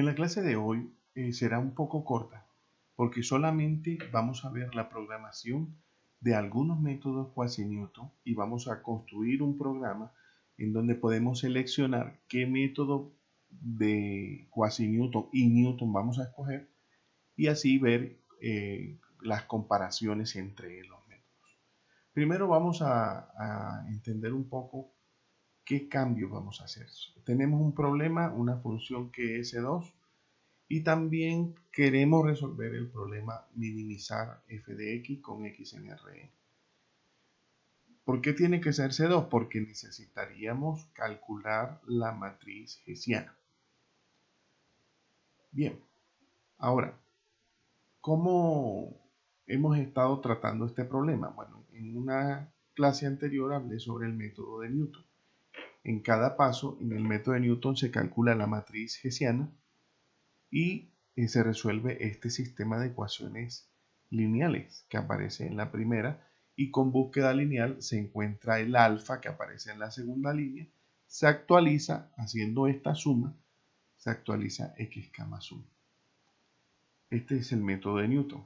En la clase de hoy será un poco corta porque solamente vamos a ver la programación de algunos métodos quasi-Newton y vamos a construir un programa en donde podemos seleccionar qué método de quasi-Newton y Newton vamos a escoger y así ver las comparaciones entre los métodos. Primero vamos a entender un poco qué cambios vamos a hacer. Tenemos un problema, una función que es S2 y también queremos resolver el problema minimizar f de x con x en Rn. ¿Por qué tiene que ser C2? Porque necesitaríamos calcular la matriz hessiana. Bien, ahora, ¿cómo hemos estado tratando este problema? Bueno, en una clase anterior hablé sobre el método de Newton. En cada paso, en el método de Newton se calcula la matriz hessiana y se resuelve este sistema de ecuaciones lineales que aparece en la primera y con búsqueda lineal se encuentra el alfa que aparece en la segunda línea, se actualiza haciendo esta suma, se actualiza xk más 1. Este es el método de Newton.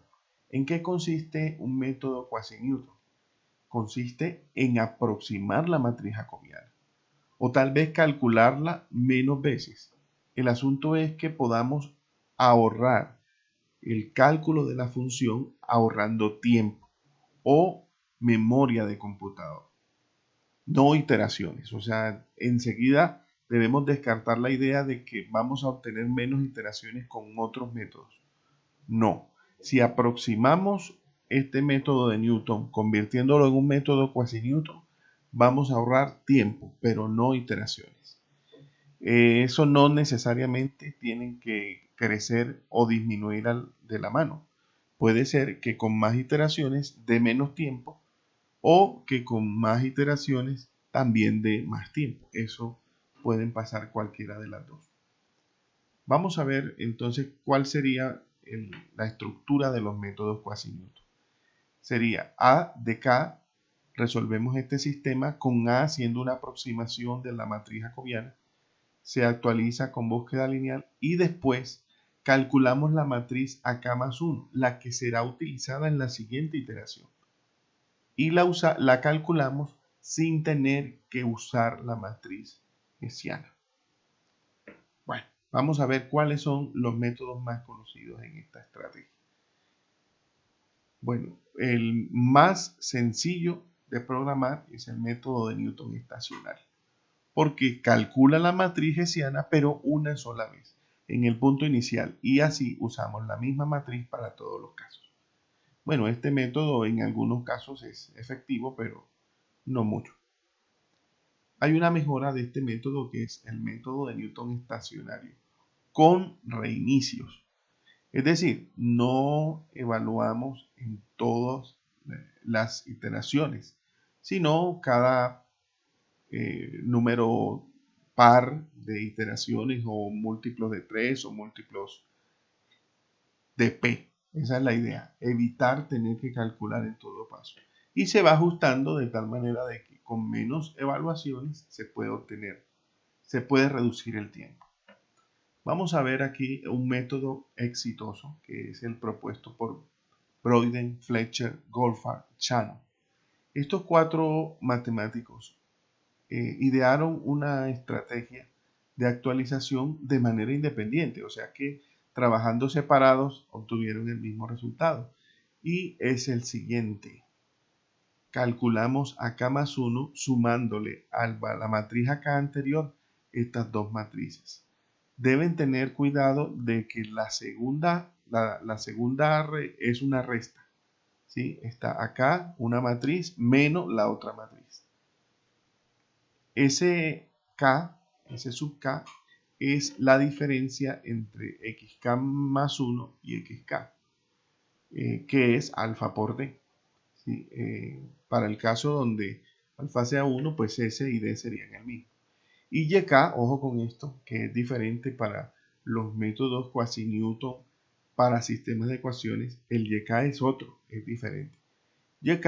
¿En qué consiste un método quasi-Newton? Consiste en aproximar la matriz jacobiana o tal vez calcularla menos veces. El asunto es que podamos ahorrar el cálculo de la función ahorrando tiempo o memoria de computador, no iteraciones. O sea, enseguida debemos descartar la idea de que vamos a obtener menos iteraciones con otros métodos. No, si aproximamos este método de Newton convirtiéndolo en un método quasi-Newton, vamos a ahorrar tiempo, pero no iteraciones. Eso no necesariamente tienen que crecer o disminuir de la mano. Puede ser que con más iteraciones dé menos tiempo o que con más iteraciones también dé más tiempo. Eso pueden pasar cualquiera de las dos. Vamos a ver entonces cuál sería la estructura de los métodos quasi-Newton. Sería A de K, resolvemos este sistema con A haciendo una aproximación de la matriz jacobiana, se actualiza con búsqueda lineal y después calculamos la matriz AK más 1, la que será utilizada en la siguiente iteración. Y la calculamos sin tener que usar la matriz hessiana. Bueno, vamos a ver cuáles son los métodos más conocidos en esta estrategia. Bueno, el más sencillo de programar es el método de Newton estacionario, porque calcula la matriz hessiana pero una sola vez en el punto inicial y así usamos la misma matriz para todos los casos. Bueno, este método en algunos casos es efectivo, pero no mucho. Hay una mejora de este método que es el método de Newton estacionario con reinicios. Es decir, no evaluamos en todas las iteraciones, sino cada número par de iteraciones o múltiplos de 3 o múltiplos de p. Esa es la idea, evitar tener que calcular en todo paso. Y se va ajustando de tal manera de que con menos evaluaciones se puede reducir el tiempo. Vamos a ver aquí un método exitoso que es el propuesto por Broyden, Fletcher, Goldfarb, Shannon. Estos 4 matemáticos idearon una estrategia de actualización de manera independiente, o sea que trabajando separados obtuvieron el mismo resultado. Y es el siguiente. Calculamos AK más 1 sumándole a la matriz AK anterior estas dos matrices. Deben tener cuidado de que la segunda es una resta. ¿Sí? Está acá una matriz menos la otra matriz. Ese sub K, es la diferencia entre xk más 1 y xk, que es alfa por d. ¿Sí? Para el caso donde alfa sea 1, pues S y D serían el mismo. Y yk, ojo con esto, que es diferente para los métodos quasi-Newton para sistemas de ecuaciones, el yk es otro, es diferente. Yk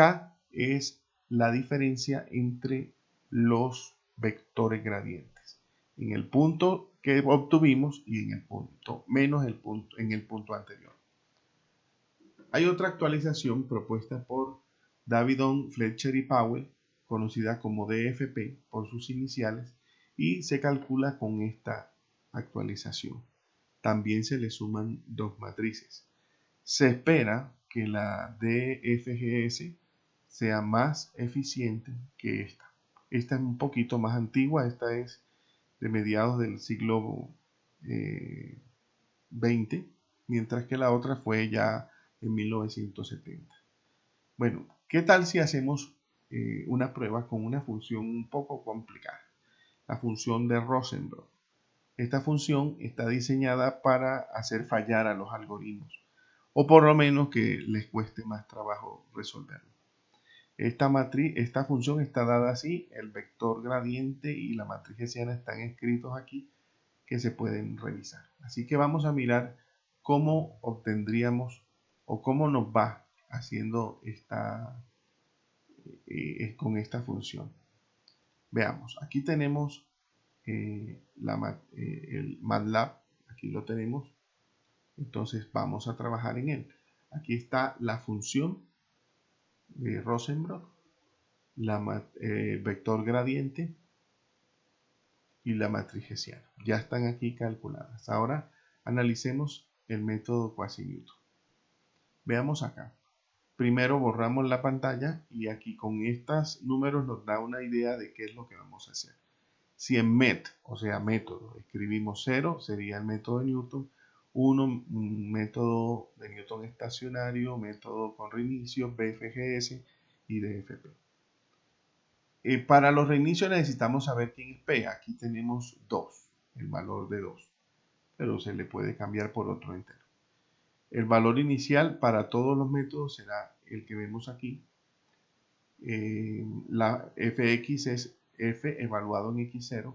es la diferencia entre los vectores gradientes. en el punto que obtuvimos y en el punto menos el punto en el punto anterior. Hay otra actualización propuesta por Davidon, Fletcher y Powell, conocida como DFP por sus iniciales, y se calcula con esta actualización. También se le suman dos matrices. Se espera que la DFGS sea más eficiente que esta. Esta es un poquito más antigua, esta es de mediados del siglo XX, mientras que la otra fue ya en 1970. Bueno, ¿qué tal si hacemos una prueba con una función un poco complicada? La función de Rosenberg. Esta función está diseñada para hacer fallar a los algoritmos, o por lo menos que les cueste más trabajo resolverlo. Esta función está dada así, el vector gradiente y la matriz hessiana están escritos aquí, que se pueden revisar. Así que vamos a mirar cómo obtendríamos o cómo nos va haciendo con esta función. Veamos, aquí tenemos el MATLAB, aquí lo tenemos, entonces vamos a trabajar en él. Aquí está la función de Rosenberg, vector gradiente y la matriz hessiana. Ya están aquí calculadas. Ahora analicemos el método Quasi-Newton. Veamos acá. Primero borramos la pantalla y aquí con estos números nos da una idea de qué es lo que vamos a hacer. Si en MET, o sea método, escribimos 0, sería el método de Newton, 1, un método de Newton estacionario, método con reinicio, BFGS y DFP. Para los reinicios necesitamos saber quién es P. Aquí tenemos 2, el valor de 2, pero se le puede cambiar por otro entero. El valor inicial para todos los métodos será el que vemos aquí. La fx es f evaluado en x0,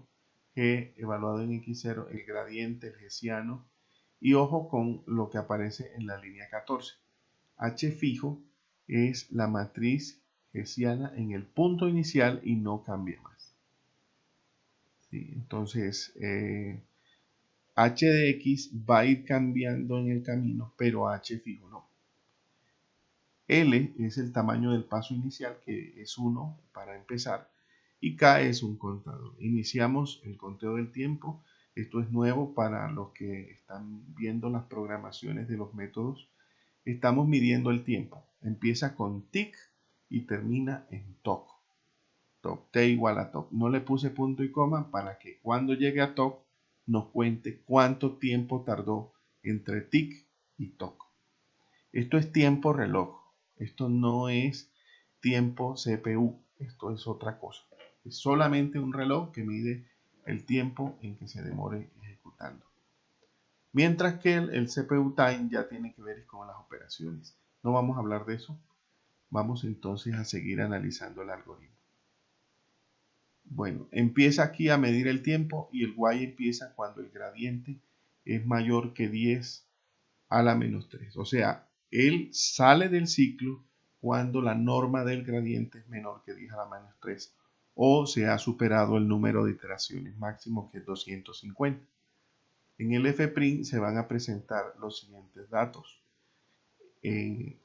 g evaluado en x0, el gradiente, el hessiano, y ojo con lo que aparece en la línea 14. H fijo es la matriz hessiana en el punto inicial y no cambia más. ¿Sí? Entonces, h de x va a ir cambiando en el camino, pero h fijo no. L es el tamaño del paso inicial, que es 1 para empezar, y K es un contador. Iniciamos el conteo del tiempo. Esto es nuevo para los que están viendo las programaciones de los métodos. Estamos midiendo el tiempo. Empieza con tic y termina en toc. Toc, t igual a toc. No le puse punto y coma para que cuando llegue a toc nos cuente cuánto tiempo tardó entre tic y toc. Esto es tiempo reloj. Esto no es tiempo CPU. Esto es otra cosa. Es solamente un reloj que mide el tiempo en que se demore ejecutando. Mientras que el CPU time ya tiene que ver con las operaciones. No vamos a hablar de eso. Vamos entonces a seguir analizando el algoritmo. Bueno, empieza aquí a medir el tiempo y el y empieza cuando el gradiente es mayor que 10 a la menos 3. O sea, él sale del ciclo cuando la norma del gradiente es menor que 10 a la menos 3 o se ha superado el número de iteraciones máximo, que es 250. En el fprint se van a presentar los siguientes datos. El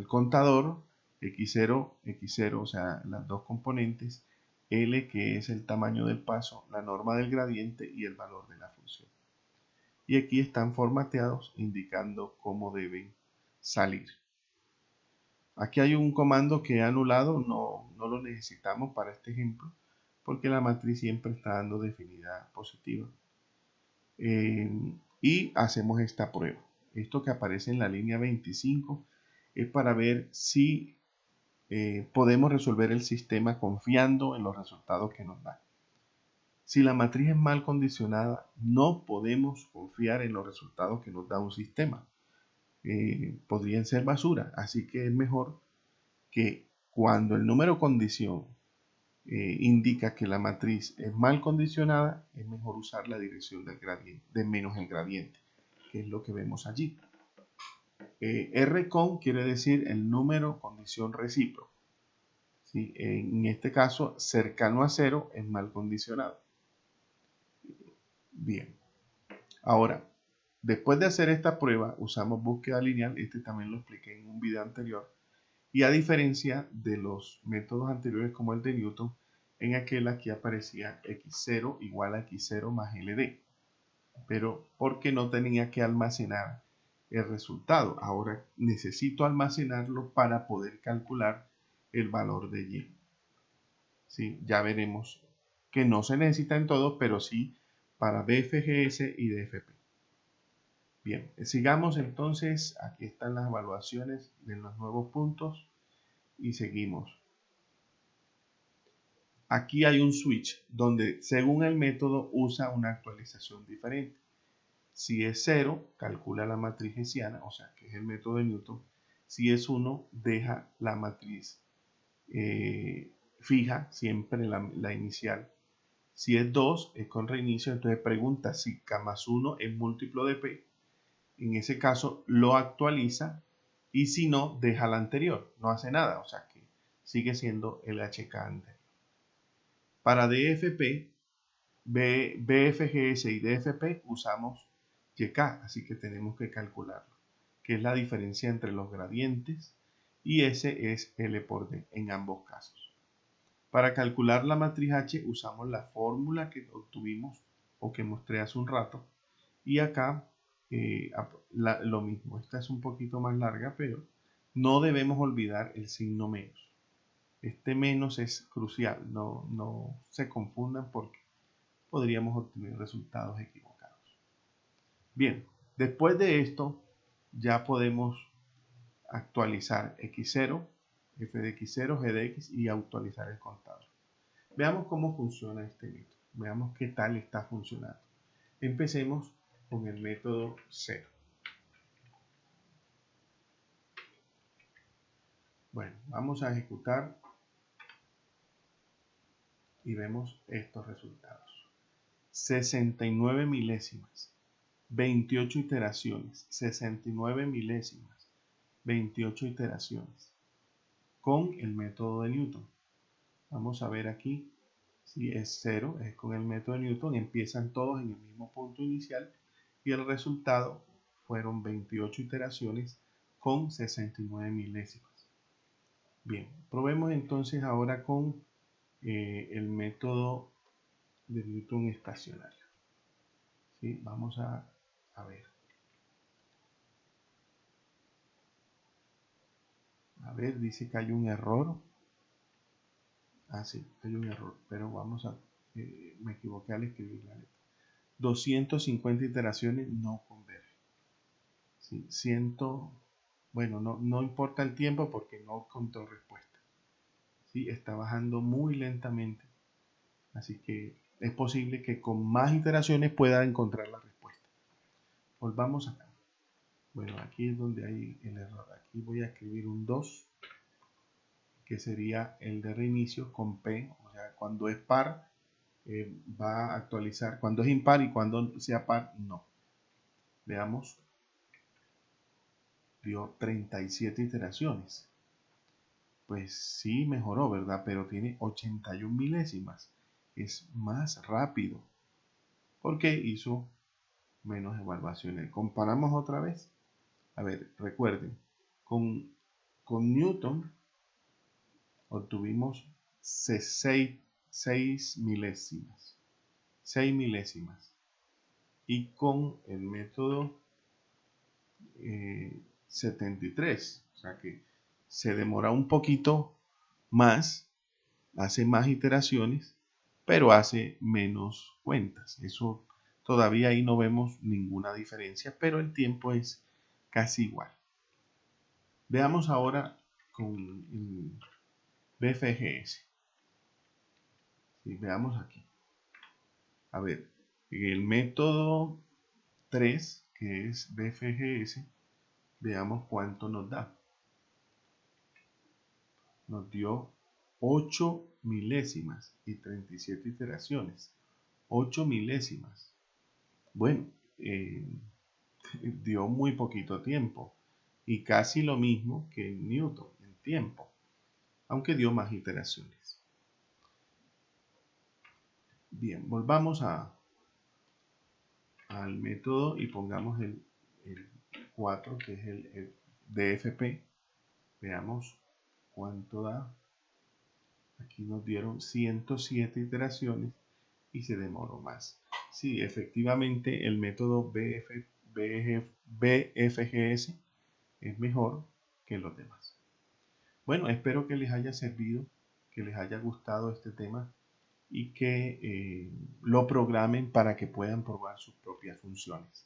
contador x0, x0, o sea, las dos componentes, L, que es el tamaño del paso, la norma del gradiente y el valor de la función. Y aquí están formateados indicando cómo deben salir. Aquí hay un comando que he anulado, no lo necesitamos para este ejemplo, porque la matriz siempre está dando definida positiva. Y hacemos esta prueba. Esto que aparece en la línea 25 es para ver si podemos resolver el sistema confiando en los resultados que nos da. Si la matriz es mal condicionada, no podemos confiar en los resultados que nos da un sistema. Podrían ser basura, así que es mejor que cuando el número condición indica que la matriz es mal condicionada, es mejor usar la dirección del gradiente, de menos el gradiente, que es lo que vemos allí. Rcon quiere decir el número condición recíproco. ¿Sí? En este caso, cercano a 0 es mal condicionado. Bien, ahora, después de hacer esta prueba, usamos búsqueda lineal. Este también lo expliqué en un video anterior. Y a diferencia de los métodos anteriores como el de Newton, en aquel aquí aparecía x0 igual a x0 más LD. Pero porque no tenía que almacenar el resultado. Ahora necesito almacenarlo para poder calcular el valor de y. ¿Sí? Ya veremos que no se necesita en todos, pero sí para BFGS y DFP. Bien, sigamos entonces. Aquí están las evaluaciones de los nuevos puntos y seguimos. Aquí hay un switch donde según el método usa una actualización diferente. Si es 0, calcula la matriz hessiana, o sea, que es el método de Newton. Si es 1, deja la matriz fija, siempre la inicial. Si es 2, es con reinicio, entonces pregunta si K más 1 es múltiplo de P. En ese caso lo actualiza y si no, deja la anterior, no hace nada, o sea que sigue siendo el HK anterior. Para DFP, BFGS y DFP usamos YK, así que tenemos que calcularlo, que es la diferencia entre los gradientes, y ese es L por D en ambos casos. Para calcular la matriz H usamos la fórmula que obtuvimos o que mostré hace un rato, y acá lo mismo. Esta es un poquito más larga, pero no debemos olvidar el signo menos. Este menos es crucial, no se confundan porque podríamos obtener resultados equivocados. Bien, después de esto ya podemos actualizar x0, f de x0, g de x y actualizar el contador. Veamos cómo funciona este método, veamos qué tal está funcionando. Empecemos con el método 0. Bueno, vamos a ejecutar y vemos estos resultados. 69 milésimas, 28 iteraciones, 69 milésimas, 28 iteraciones con el método de Newton. Vamos a ver aquí si es 0, es con el método de Newton, empiezan todos en el mismo punto inicial y el resultado fueron 28 iteraciones con 69 milésimas. Bien, probemos entonces ahora con el método de Newton estacionario. ¿Sí? Vamos a ver. A ver, dice que hay un error. Ah, sí, hay un error, pero vamos a... me equivoqué al escribir la letra. 250 iteraciones no converge. ¿Sí? Bueno, no importa el tiempo porque no contó respuesta. ¿Sí? Está bajando muy lentamente. Así que es posible que con más iteraciones pueda encontrar la respuesta. Volvamos acá. Bueno, aquí es donde hay el error. Aquí voy a escribir un 2, que sería el de reinicio con P. O sea, cuando es par, va a actualizar. Cuando es impar y cuando sea par, no. Veamos. Dio 37 iteraciones. Pues sí, mejoró, ¿verdad? Pero tiene 81 milésimas. Es más rápido. Porque hizo menos evaluaciones. Comparamos otra vez. A ver, recuerden, con Newton obtuvimos 6 milésimas. 6 milésimas. Y con el método 73, o sea que se demora un poquito más, hace más iteraciones, pero hace menos cuentas. Eso todavía ahí no vemos ninguna diferencia, pero el tiempo es casi igual. Veamos ahora con el BFGS. ¿Sí? Veamos aquí. A ver, el método 3, que es BFGS, veamos cuánto nos da. Nos dio 8 milésimas y 37 iteraciones. 8 milésimas. Bueno, dio muy poquito tiempo y casi lo mismo que en Newton en tiempo, aunque dio más iteraciones. Bien, volvamos a al método y pongamos el 4, que es el DFP. Veamos cuánto da. Aquí nos dieron 107 iteraciones y se demoró más. Sí, efectivamente el método BFGS es mejor que los demás. Bueno, espero que les haya servido, que les haya gustado este tema y que lo programen para que puedan probar sus propias funciones.